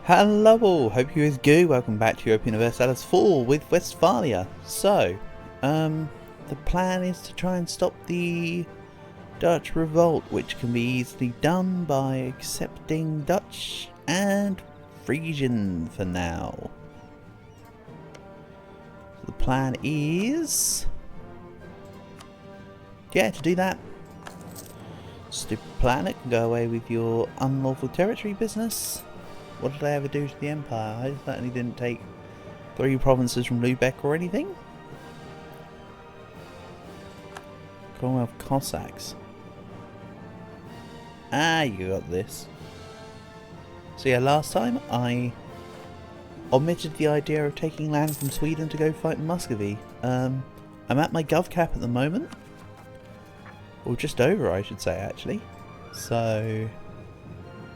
Hello all, hope you is good. Welcome back to EU4 Westphalia with Westphalia. So, the plan is to try and stop the Dutch revolt, which can be easily done by accepting Dutch and Frisian for now. So the plan is, to do that. Stupid planet can go away with your unlawful territory business. What did I ever do to the Empire? I certainly didn't take 3 provinces from Lubeck or anything. Commonwealth Cossacks. Ah, you got this. So yeah, last time I omitted the idea of taking land from Sweden to go fight Muscovy. I'm at my gov cap at the moment. Or just over, I should say, actually. So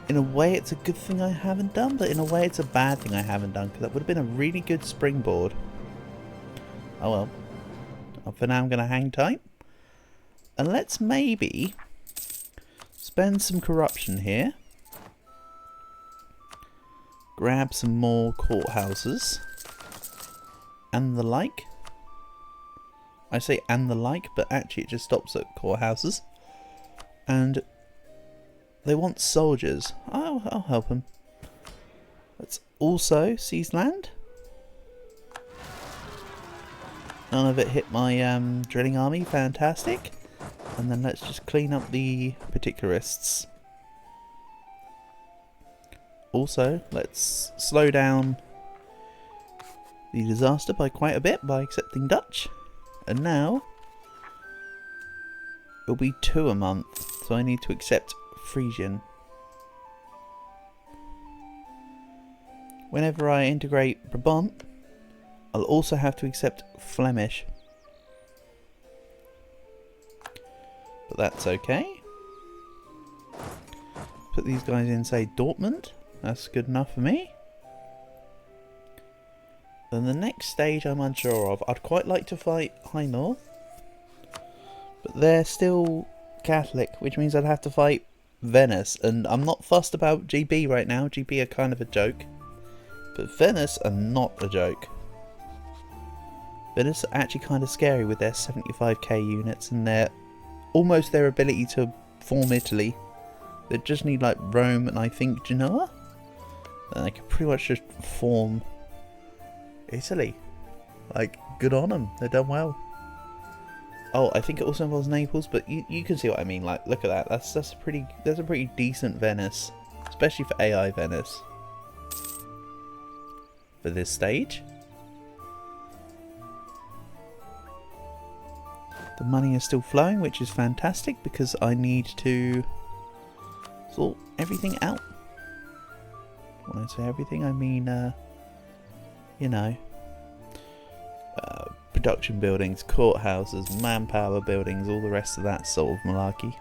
in a way it's a good thing I haven't done, but in a way it's a bad thing I haven't done, because that would have been a really good springboard. Oh well. For now I'm going to hang tight. And let's maybe spend some corruption here. Grab some more courthouses. And the like. I say and the like, but actually it just stops at courthouses. And they want soldiers. I'll help them. Let's also seize land. None of it hit my drilling army. Fantastic. And then let's just clean up the particularists. Also, let's slow down the disaster by quite a bit by accepting Dutch. And now it'll be 2 a month. So I need to accept Frisian. Whenever I integrate Brabant, I'll also have to accept Flemish. But that's okay. Put these guys in, say, Dortmund. That's good enough for me. Then the next stage I'm unsure of. I'd quite like to fight High North. But they're still Catholic, which means I'd have to fight Venice, and I'm not fussed about GB right now. GB are kind of a joke, but Venice are not a joke. Venice are actually kind of scary with their 75k units and their almost their ability to form Italy. They just need like Rome and I think Genoa, and they can pretty much just form Italy. Like, good on them, they've done well. Oh, I think it also involves Naples, but you can see what I mean. Like, look at that. That's a pretty decent Venice, especially for AI Venice. For this stage, the money is still flowing, which is fantastic because I need to sort everything out. When I say everything, I mean, you know. Production buildings, courthouses, manpower buildings, all the rest of that sort of malarkey.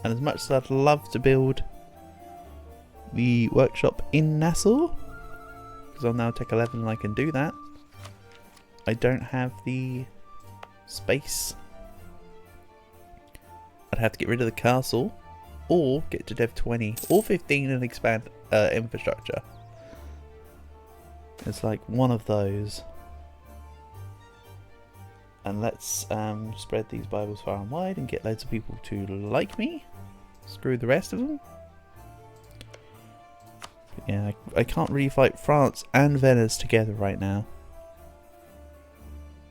And as much as I'd love to build the workshop in Nassau, because I'm now Tech 11 and I can do that, I don't have the space. I'd have to get rid of the castle, or get to Dev 20, or 15 and expand infrastructure. It's like one of those. And let's spread these Bibles far and wide and get loads of people to like me. Screw the rest of them. But yeah, I can't really fight France and Venice together right now.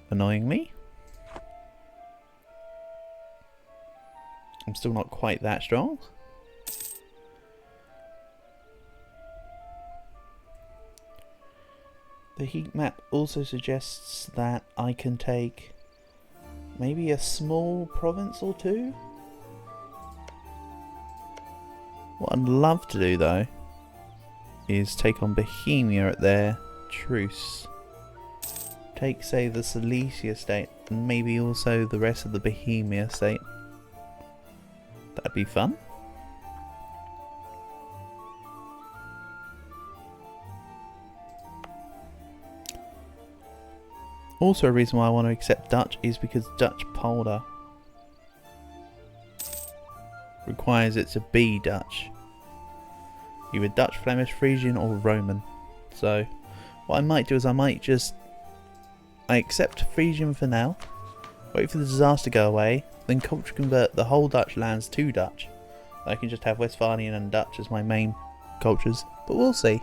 Annoyingly. I'm still not quite that strong. The heat map also suggests that I can take maybe a small province or 2. What I'd love to do though is take on Bohemia at their truce. Take, say, the Silesia state and maybe also the rest of the Bohemia state. That'd be fun. Also, a reason why I want to accept Dutch is because Dutch polder requires it to be Dutch. either Dutch, Flemish, Frisian or Roman. So what I might do is I accept Frisian for now, wait for the disaster to go away, then culture convert the whole Dutch lands to Dutch. I can just have Westphalian and Dutch as my main cultures, but we'll see.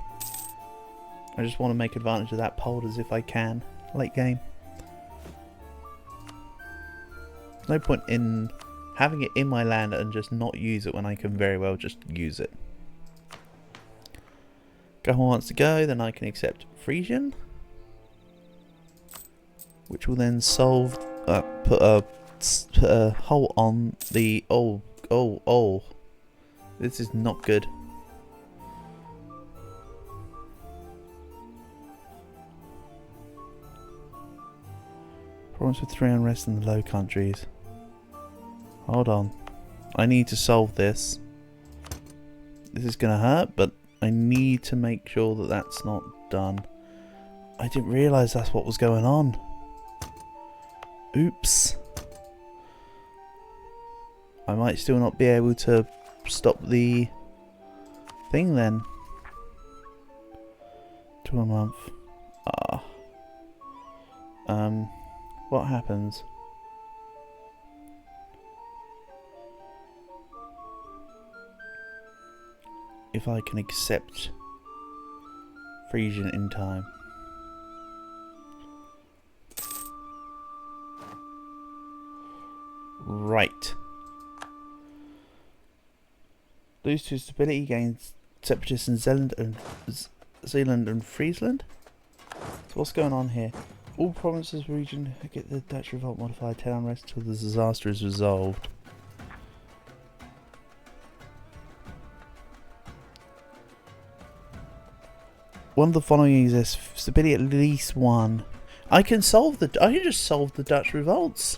I just want to make advantage of that polders if I can, late game. There's no point in having it in my land and just not use it when I can very well just use it. Government wants to go, then I can accept Frisian, which will then solve, put a hole on the, oh, this is not good. Problems with 3 unrest in the Low Countries. Hold on. I need to solve this. This is going to hurt, but I need to make sure that that's not done. I didn't realise that's what was going on. Oops. I might still not be able to stop the thing then. 2 a month. What happens? If I can accept Frisian in time. Right. Lose to stability, gains separatists in Zealand and Friesland. So what's going on here? All provinces region get the Dutch revolt modified 10 unrest until the disaster is resolved. One of the following exists. Stability at least 1. I can just solve the Dutch revolts.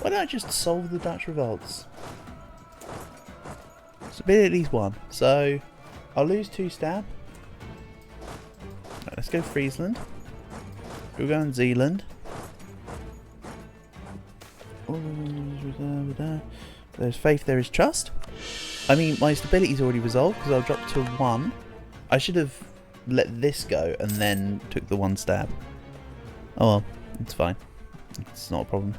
Why don't I just solve the Dutch revolts? Stability at least 1. So I'll lose 2 stab. Right, let's go Friesland. We'll go in Zealand. There's faith, there is trust. I mean, my stability is already resolved because I'll drop to 1. I should have let this go and then took the 1 stab. Oh well, it's fine. It's not a problem.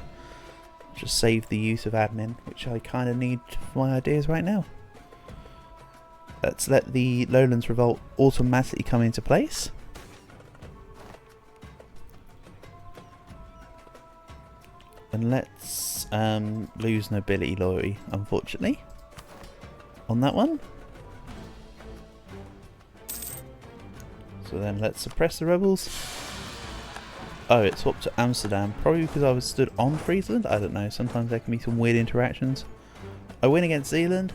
Just save the use of admin, which I kind of need for my ideas right now. Let's let the Lowlands Revolt automatically come into place. And let's lose nobility loyalty, unfortunately, on that one. So then let's suppress the rebels. Oh, it swapped to Amsterdam. Probably because I was stood on Friesland. I don't know. Sometimes there can be some weird interactions. I win against Zealand.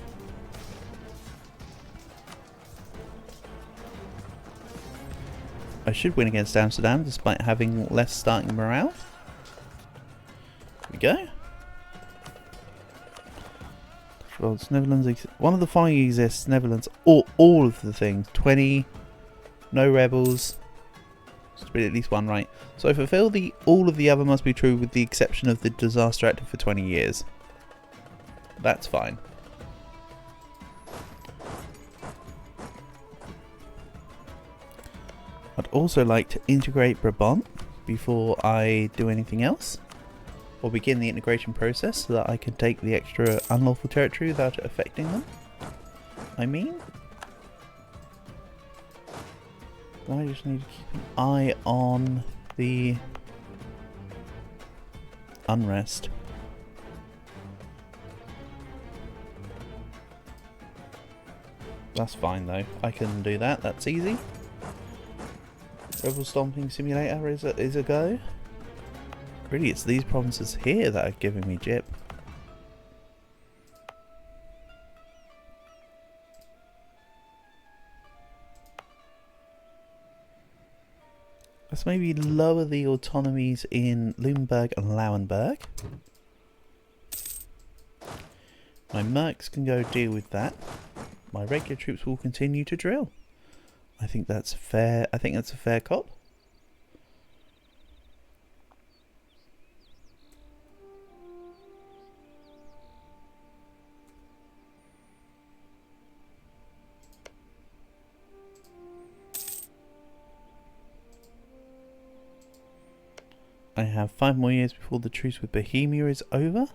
I should win against Amsterdam despite having less starting morale. There we go. Netherlands. One of the following exists. Netherlands. All of the things. 20. No rebels. Stability at least 1, right? So I fulfill all of the other must be true with the exception of the disaster active for 20 years. That's fine. I'd also like to integrate Brabant before I do anything else. Or begin the integration process so that I can take the extra unlawful territory without it affecting them. I mean... I just need to keep an eye on the unrest. That's fine though. I can do that. That's easy. Rebel Stomping Simulator is a go. Really, it's these provinces here that are giving me jip. Let's maybe lower the autonomies in Luneburg and Lauenburg. My mercs can go deal with that. My regular troops will continue to drill. I think that's fair. I think that's a fair cop. I have 5 more years before the truce with Bohemia is over.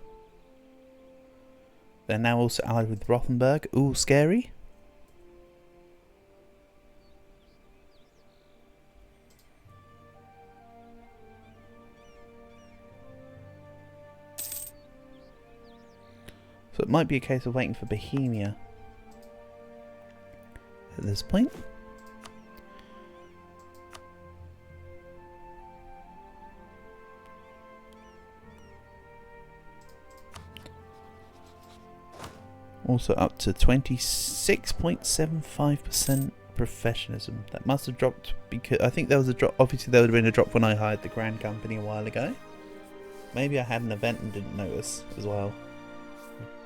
They're now also allied with Rothenburg. Ooh, scary. So it might be a case of waiting for Bohemia at this point. Also up to 26.75% professionalism. That must have dropped because I think there was a drop. Obviously there would have been a drop when I hired the Grand Company a while ago. Maybe I had an event and didn't notice as well.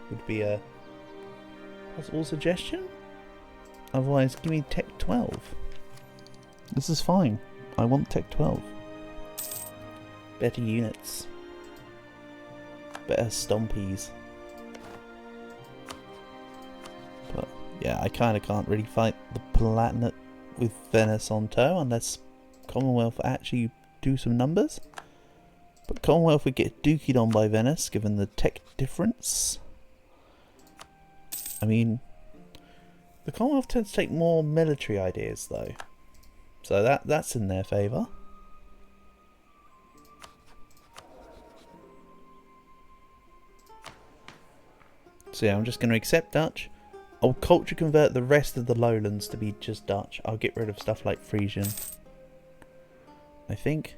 Would be a possible suggestion. Otherwise give me Tech 12. This is fine. I want Tech 12. Better units. Better stompies. But yeah, I kind of can't really fight the Palatinate with Venice on tow unless Commonwealth actually do some numbers. But Commonwealth would get dookied on by Venice given the tech difference. I mean, the Commonwealth tends to take more military ideas though. So that's in their favour. So yeah, I'm just going to accept Dutch. I'll culture convert the rest of the lowlands to be just Dutch. I'll get rid of stuff like Frisian, I think.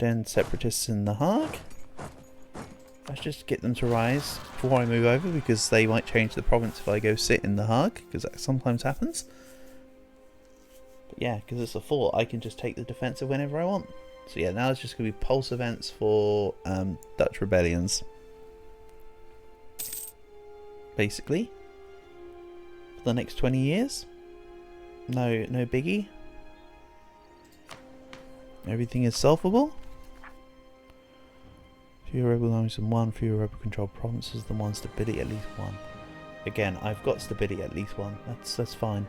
Then separatists in The Hague. Let's just get them to rise before I move over, because they might change the province if I go sit in The Hague, because that sometimes happens. But yeah, because it's a fort, I can just take the defensive whenever I want. So yeah, now it's just going to be pulse events for Dutch rebellions. Basically. For the next 20 years. No biggie. Everything is solvable. Fewer rebel armies than one, fewer rebel controlled provinces than one, stability at least one. Again, I've got stability at least one. That's fine.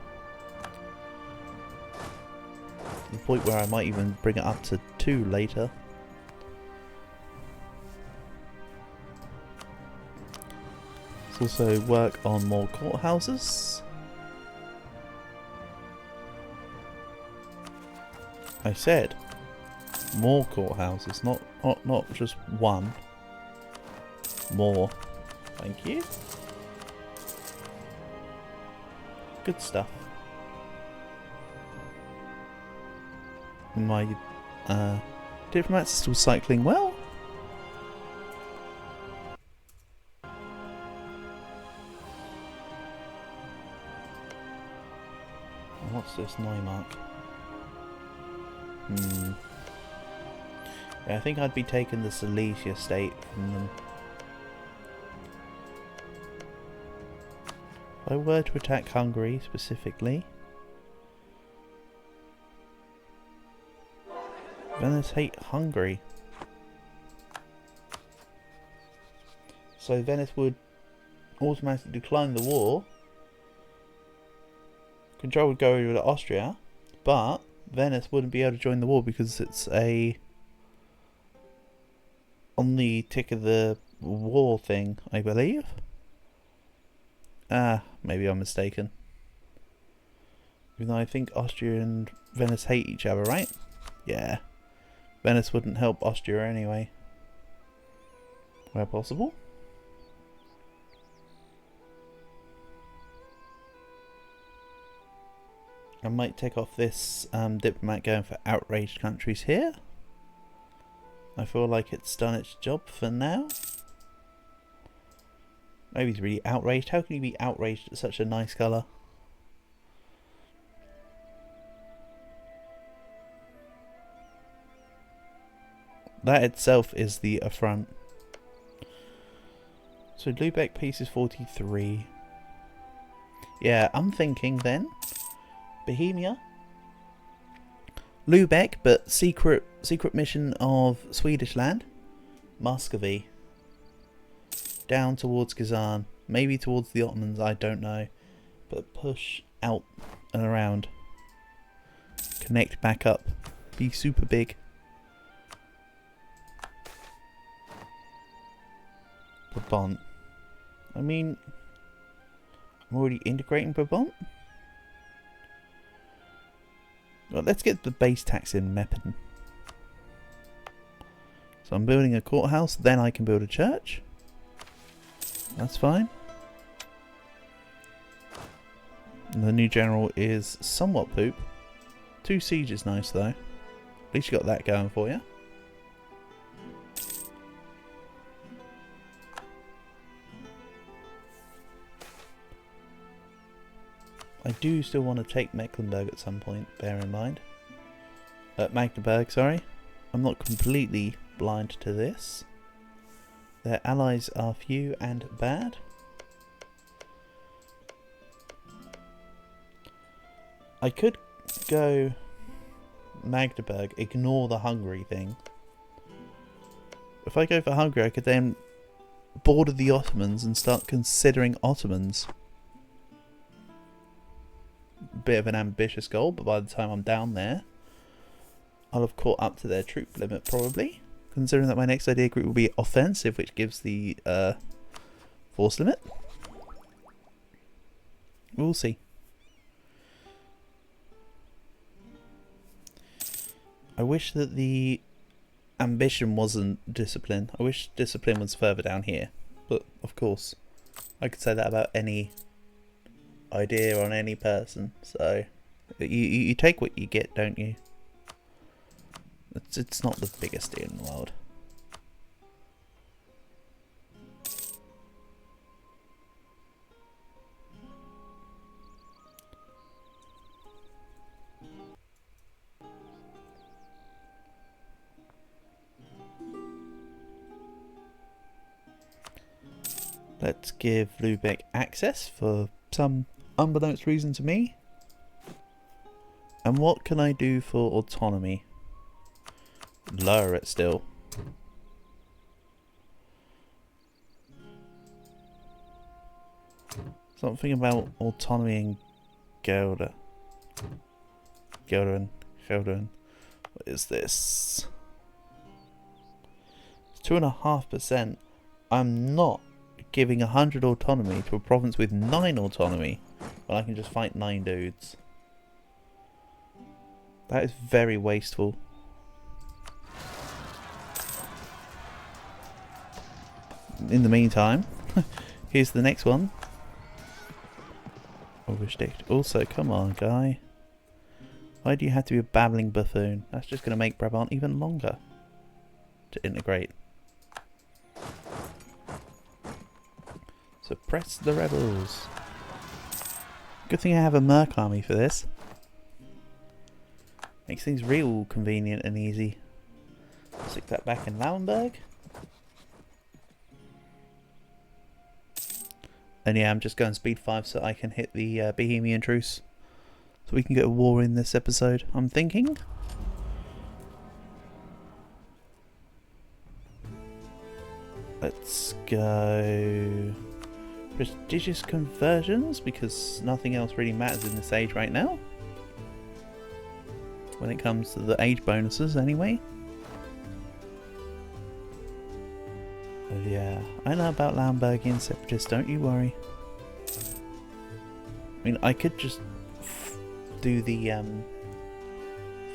To the point where I might even bring it up to 2 later. Let's also work on more courthouses. I said more courthouses, not just one. More. Thank you. Good stuff. My diplomats are still cycling well. What's this Neumark? Yeah, I think I'd be taking the Silesia state from them. If I were to attack Hungary specifically, Venice hate Hungary. So Venice would automatically decline the war. Control would go over to Austria, but Venice wouldn't be able to join the war because it's on the tick of the war thing, I believe. Maybe I'm mistaken. Even though I think Austria and Venice hate each other, right? Yeah. Venice wouldn't help Austria anyway. Where possible. I might take off this diplomat going for outraged countries here. I feel like it's done its job for now. Maybe he's really outraged. How can he be outraged at such a nice colour? That itself is the affront. So Lubeck peace is 43. Yeah, I'm thinking then Bohemia, Lubeck, but secret mission of Swedish land, Muscovy, down towards Kazan, maybe towards the Ottomans, I don't know, but push out and around, connect back up, be super big. Brabant. I mean, I'm already integrating Brabant. Well, let's get the base tax in Meppen. So I'm building a courthouse, then I can build a church. That's fine. And the new general is somewhat poop. 2 siege is nice though. At least you got that going for you. I do still want to take Mecklenburg at some point, bear in mind. Magdeburg, sorry. I'm not completely blind to this. Their allies are few and bad. I could go Magdeburg, ignore the Hungary thing. If I go for Hungary, I could then border the Ottomans and start considering Ottomans. Bit of an ambitious goal, but by the time I'm down there, I'll have caught up to their troop limit probably. Considering that my next idea group will be offensive, which gives the force limit. We'll see. I wish that the ambition wasn't discipline. I wish discipline was further down here. But, of course, I could say that about any idea on any person. So, you take what you get, don't you? It's not the biggest deal in the world. Let's give Lübeck access for some unbeknownst reason to me. And what can I do for autonomy? Lower it still. Something about autonomy in Gelder. Gelderen. What is this? It's 2.5%. I'm not giving 100 autonomy to a province with 9 autonomy when I can just fight 9 dudes. That is very wasteful. In the meantime, here's the next one. Oversticked. Also, come on, guy. Why do you have to be a babbling buffoon? That's just going to make Brabant even longer to integrate. Suppress the rebels. Good thing I have a merc army for this. Makes things real convenient and easy. Stick that back in Lauenburg. And yeah, I'm just going speed 5 so I can hit the Bohemian truce. So we can get a war in this episode, I'm thinking. Let's go prestigious conversions, because nothing else really matters in this age right now. When it comes to the age bonuses anyway. But yeah, I know about Lambergian separatists, don't you worry. I mean, I could just do the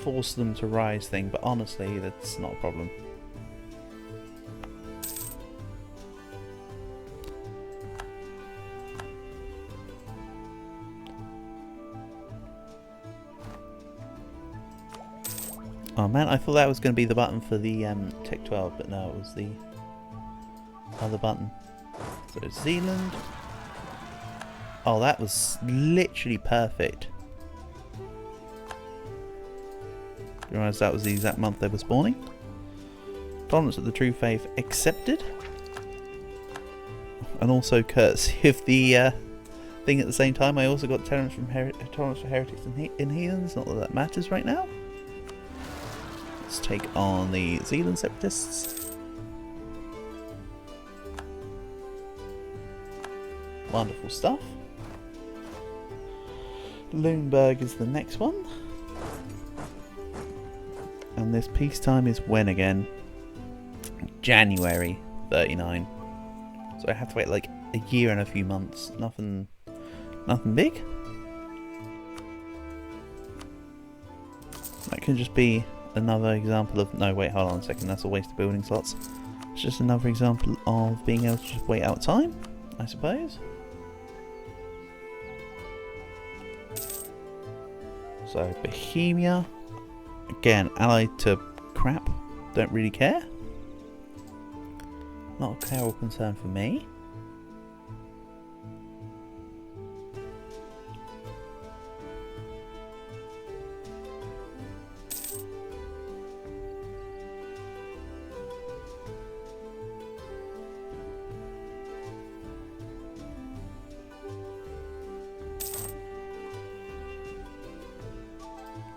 force them to rise thing, but honestly, that's not a problem. Oh man, I thought that was going to be the button for the Tech 12, but no, it was the other button. So Zealand. Oh, that was literally perfect. You realise that was the exact month they were spawning. Tolerance of the True Faith accepted. And also courtesy of the thing at the same time, I also got tolerance for heretics and heathens. Not that that matters right now. Let's take on the Zealand separatists. Wonderful stuff. Lüneburg is the next one. And this peacetime is when again? January 39. So I have to wait like a year and a few months. Nothing big. That can just be another example of... No, wait, hold on a second. That's a waste of building slots. It's just another example of being able to just wait out time, I suppose. So, Bohemia. Again, allied to crap. Don't really care. Not a care or concern for me.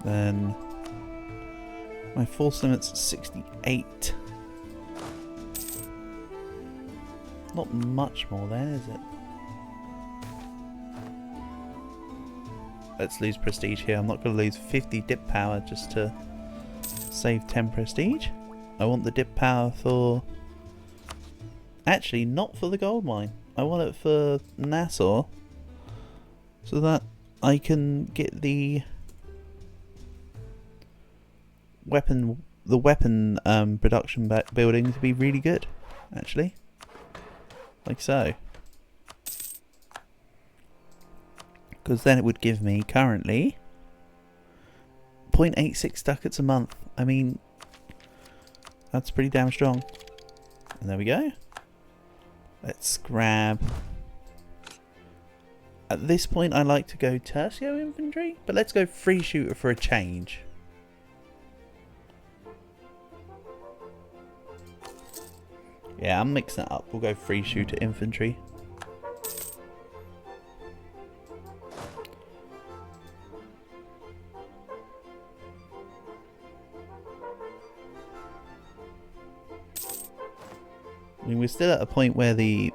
Then my force limit's 68. Not much more then, is it? Let's lose prestige here. I'm not going to lose 50 dip power just to save 10 prestige. I want the dip power for... Actually, not for the gold mine. I want it for Nassau. So that I can get the... weapon production building to be really good, actually, like so, because then it would give me currently 0.86 ducats a month. I mean, that's pretty damn strong. And there we go. Let's grab... At this point I like to go tertio infantry, but let's go free shooter for a change. Yeah, I'm mixing it up. We'll go free shooter infantry. I mean, we're still at a point where the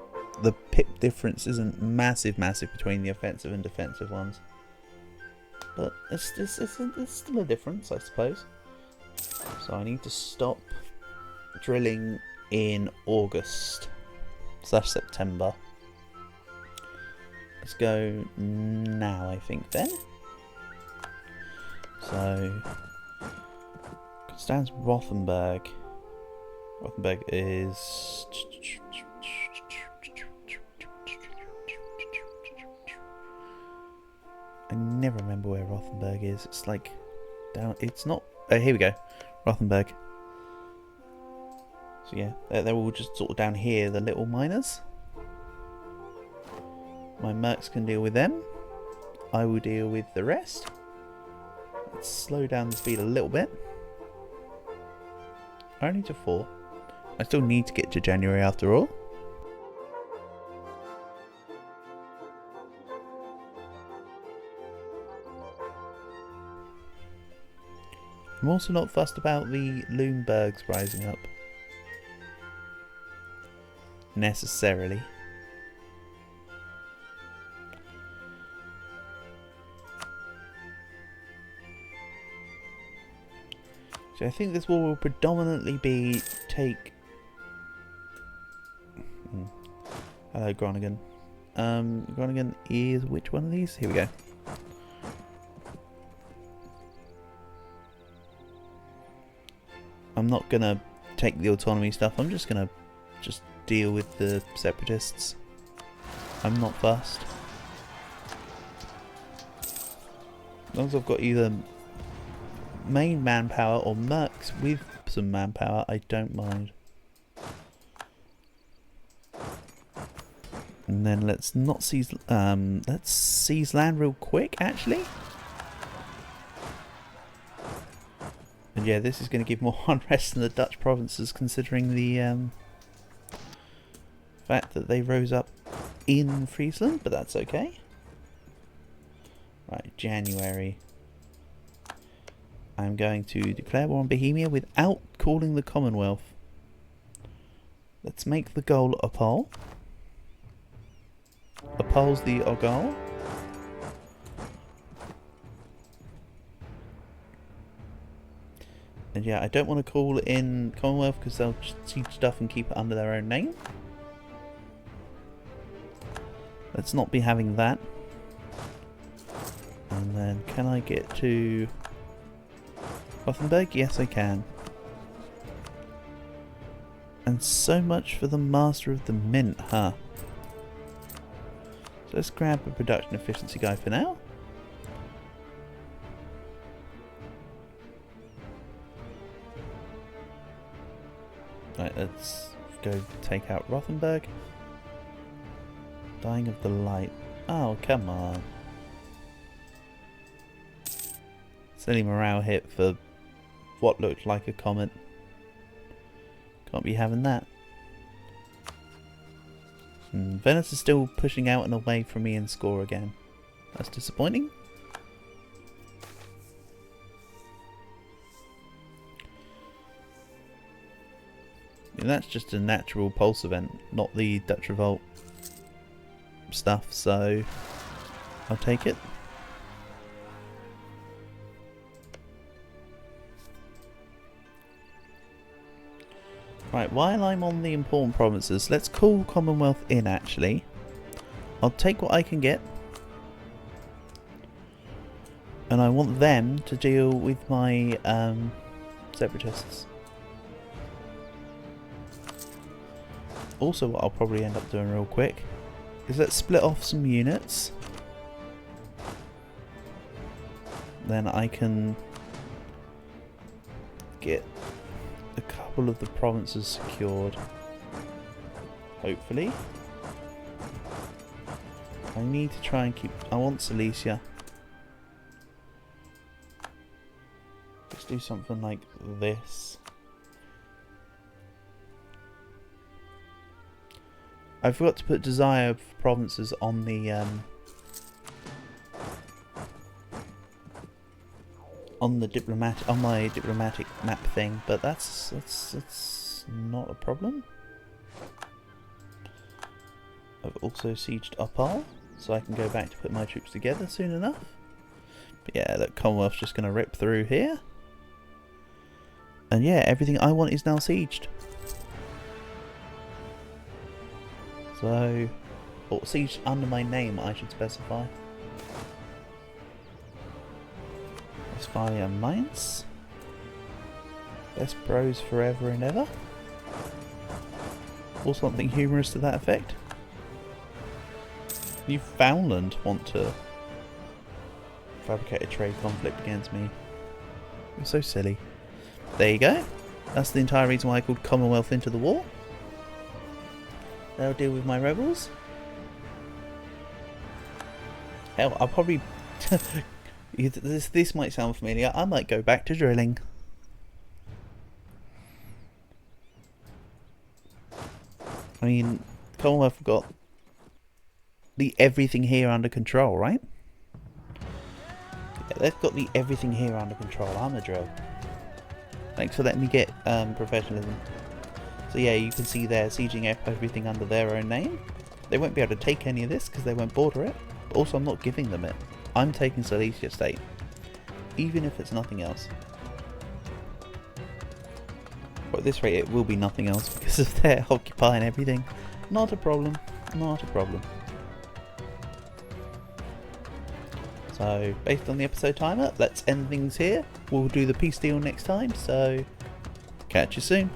pip difference isn't massive between the offensive and defensive ones. But it's still a difference, I suppose. So I need to stop drilling in August/September. Let's go now, I think, then. So, Constanz Rothenburg. Rothenburg is... I never remember where Rothenburg is. It's like down... It's not... Oh, here we go. Rothenburg. So yeah, they're all just sort of down here, the little miners. My mercs can deal with them. I will deal with the rest. Let's slow down the speed a little bit. Only to 4. I still need to get to January after all. I'm also not fussed about the Loombergs rising up. Necessarily. So I think this war will predominantly be take... Hello, Groningen. Groningen is which one of these? Here we go. I'm not gonna take the autonomy stuff. I'm just gonna deal with the separatists. I'm not fussed. As long as I've got either main manpower or mercs with some manpower, I don't mind. And then let's not seize. Let's seize land real quick, actually. And yeah, this is going to give more unrest in the Dutch provinces, considering the fact that they rose up in Friesland, but that's okay. Right, January. I'm going to declare war on Bohemia without calling the Commonwealth. Let's make the goal a poll. A poll's the goal. And yeah, I don't want to call in Commonwealth because they'll siege stuff and keep it under their own name. Let's not be having that. And then, can I get to Gothenburg? Yes, I can. And so much for the Master of the Mint, huh? So let's grab a production efficiency guy for now. Right, let's go take out Rothenburg. Dying of the Light. Oh, come on. Silly morale hit for what looked like a comet. Can't be having that. Venice is still pushing out and away from me in score again. That's disappointing. And that's just a natural pulse event, not the Dutch Revolt stuff, so I'll take it. Right, while I'm on the important provinces, let's call Commonwealth in actually. I'll take what I can get. And I want them to deal with my separatists. Also, what I'll probably end up doing real quick is let's split off some units. Then I can get a couple of the provinces secured. Hopefully. I need to try and keep... I want Silesia. Let's do something like this. I forgot to put desire provinces on the diplomatic, on my diplomatic map thing, but that's not a problem. I've also sieged Opal, so I can go back to put my troops together soon enough. But yeah, look, Commonwealth's just going to rip through here. And yeah, everything I want is now sieged. So, or sieged under my name, I should specify. Westphalia Mainz. Best bros forever and ever. Or something humorous to that effect. Newfoundland want to fabricate a trade conflict against me. You're so silly. There you go. That's the entire reason why I called Commonwealth into the war. They'll deal with my rebels. Hell, I'll probably... this might sound familiar. I might go back to drilling. I mean, Commonwealth have got the everything here under control, right? Yeah, they've got the everything here under control. I'm a drill. Thanks for letting me get professionalism. So yeah, you can see they're sieging everything under their own name. They won't be able to take any of this because they won't border it. But also, I'm not giving them it. I'm taking Silesia State, even if it's nothing else. But at this rate, it will be nothing else because of their occupying everything. Not a problem. Not a problem. So, based on the episode timer, let's end things here. We'll do the peace deal next time. So, catch you soon.